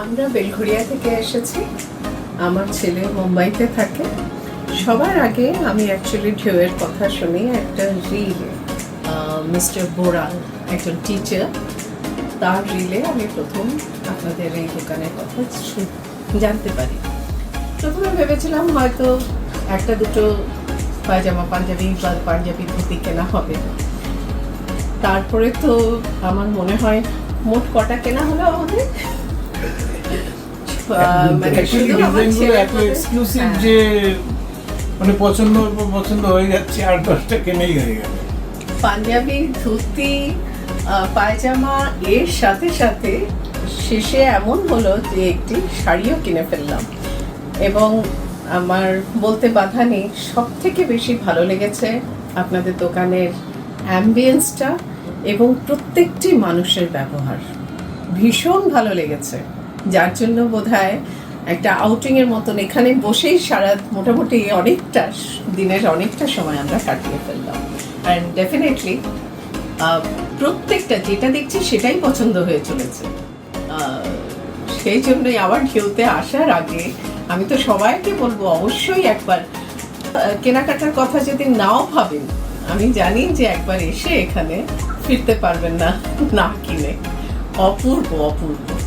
আমরা বেলঘরিয়া থেকে এসেছি। আমার ছেলে মুম্বাইতে থাকে। সবার আগে আমি অ্যাকচুয়ালি ঢেউয়ের কথা শুনি একটা রিলে, মিস্টার বোরাল একজন টিচার, তার রিলে আমি প্রথম আপনাদের এই দোকানের কথা জানতে পারি। প্রথমে ভেবেছিলাম হয়তো একটা দুটো পায়জামা পাঞ্জাবি বা পাঞ্জাবি ধুতি কেনা হবে। তারপরে তো আমার মনে হয় মোট কটা কেনা হলো আমাদের, মানে শুধু আমার ছেলের মধ্যে- যে মানে পছন্দ হয়ে যাচ্ছে, আর 10টা কেনেই হয়ে গেল। পাঞ্জাবি ধুতি পায়জামা এর সাথে সাথে শেষে এমন হলো যে একটি শাড়িও কিনে ফেললাম। এবং আমার বলতে বাধা নেই, সব থেকে বেশি ভালো লেগেছে আপনাদের দোকানের অ্যাম্বিয়েন্সটা এবং প্রত্যেকটি মানুষের ব্যবহার ভীষণ ভালো লেগেছে, যার জন্য বোধহয় একটা আউটিংয়ের মতন এখানে বসেই সারা মোটামুটি অনেকটা দিনের অনেকটা সময় আমরা কাটিয়ে ফেললাম। অ্যান্ড ডেফিনেটলি প্রত্যেকটা যেটা দেখছি সেটাই পছন্দ হয়ে চলেছে। সেই জন্যই আবার ঢেউতে আসার আগে আমি তো সবাইকে বলবো অবশ্যই একবার কেনাকাটার কথা যদি নাও ভাবেন, আমি জানি যে একবার এসে এখানে ফিরতে পারবেন না না কিনে। অপূর্ব অপূর্ব।